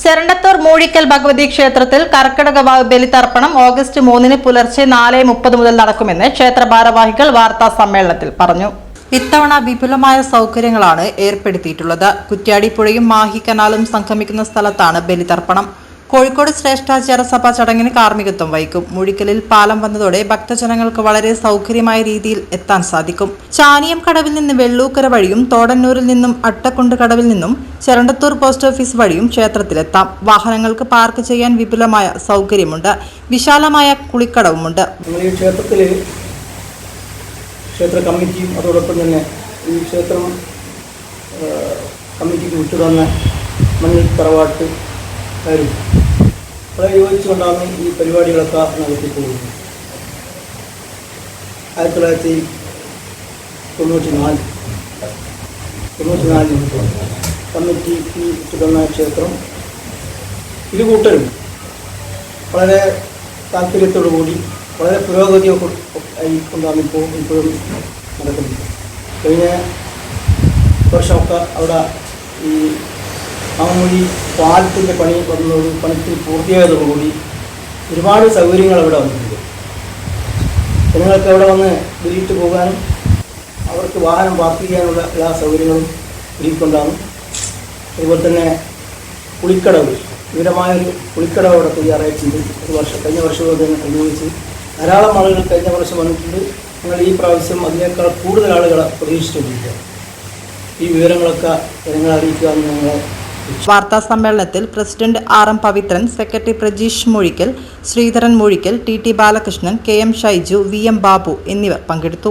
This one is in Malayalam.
ചെരണ്ടത്തൂർ മൂഴിക്കൽ ഭഗവതി ക്ഷേത്രത്തിൽ കർക്കിടക വാവ് ബലിതർപ്പണം ഓഗസ്റ്റ് 3 പുലർച്ചെ 4:30 മുതൽ നടക്കുമെന്ന് ക്ഷേത്ര ഭാരവാഹികൾ വാർത്താ സമ്മേളനത്തിൽ പറഞ്ഞു. ഇത്തവണ വിപുലമായ സൗകര്യങ്ങളാണ് ഏർപ്പെടുത്തിയിട്ടുള്ളത്. കുറ്റ്യാടി പുഴയും മാഹി കനാലും സംഗമിക്കുന്ന സ്ഥലത്താണ് ബലിതർപ്പണം. കോഴിക്കോട് ശ്രേഷ്ഠാചാര സഭ ചടങ്ങിന് കാർമ്മികത്വം വഹിക്കും. മൂഴിക്കലിൽ പാലം വന്നതോടെ ഭക്തജനങ്ങൾക്ക് വളരെ സൗകര്യമായ രീതിയിൽ എത്താൻ സാധിക്കും. ചാനിയം കടവിൽ നിന്ന് വെള്ളൂക്കര വഴിയും തോടന്നൂരിൽ നിന്നും അട്ടക്കുണ്ട് കടവിൽ നിന്നും ചെരണ്ടത്തൂർ പോസ്റ്റ് ഓഫീസ് വഴിയും ക്ഷേത്രത്തിലെത്താം. വാഹനങ്ങൾക്ക് പാർക്ക് ചെയ്യാൻ വിപുലമായ സൗകര്യമുണ്ട്. വിശാലമായ കുളിക്കടവുമുണ്ട്. ക്ഷേത്ര കമ്മിറ്റിയും അതോടൊപ്പം തന്നെ ഈ ക്ഷേത്രം കമ്മിറ്റിക്ക് വിട്ടുതന്ന മണ്ണിൽ തറവാട്ടുകാരും വളരെ യോജിച്ചുകൊണ്ടാണ് ഈ പരിപാടികളൊക്കെ നടത്തിപ്പോകുന്നത്. 1994 കമ്മിറ്റിക്ക് വിട്ടുതന്ന ക്ഷേത്രം ഇരുകൂട്ടരും വളരെ താല്പര്യത്തോടുകൂടി വളരെ പുരോഗതിയൊക്കെ കൊണ്ടാണ് ഇപ്പോഴും നടക്കുന്നത്. കഴിഞ്ഞ വർഷമൊക്കെ അവിടെ ഈ മാമൂലി പാലത്തിൻ്റെ പണി വന്നതോട് പണിക്ക് പൂർത്തിയായതോടുകൂടി ഒരുപാട് സൗകര്യങ്ങൾ അവിടെ വന്നിട്ടുണ്ട്. ജനങ്ങൾക്ക് അവിടെ വന്ന് വിളിയിട്ട് പോകാനും അവർക്ക് വാഹനം പാർക്ക് ചെയ്യാനുള്ള എല്ലാ സൗകര്യങ്ങളും ഒരുക്കൊണ്ടാണ്. അതുപോലെ തന്നെ കുളിക്കടവ്, വിപുലമായൊരു കുളിക്കടവ് അവിടെ തയ്യാറായിട്ടുണ്ട്. കഴിഞ്ഞ വർഷവും തന്നെ ഉപയോഗിച്ച് ധാരാളം ആളുകൾ കഴിഞ്ഞ വർഷം വന്നിട്ടുണ്ട്. ഞങ്ങൾ ഈ പ്രാവശ്യം അതിനേക്കാൾ കൂടുതൽ ആളുകളെ പ്രതീക്ഷിച്ചുകൊണ്ടിരിക്കുകയാണ്. ഈ വിവരങ്ങളൊക്കെ ജനങ്ങളെ അറിയിക്കാമെന്ന് ഞങ്ങളെ. വാർത്താ സമ്മേളനത്തിൽ president RM Pavithran, secretary Prajeesh Moozhikkal, Sreedharan Moozhikkal, TT Balakrishnan, KM Shaiju, VM Babu എന്നിവർ പങ്കെടുത്തു.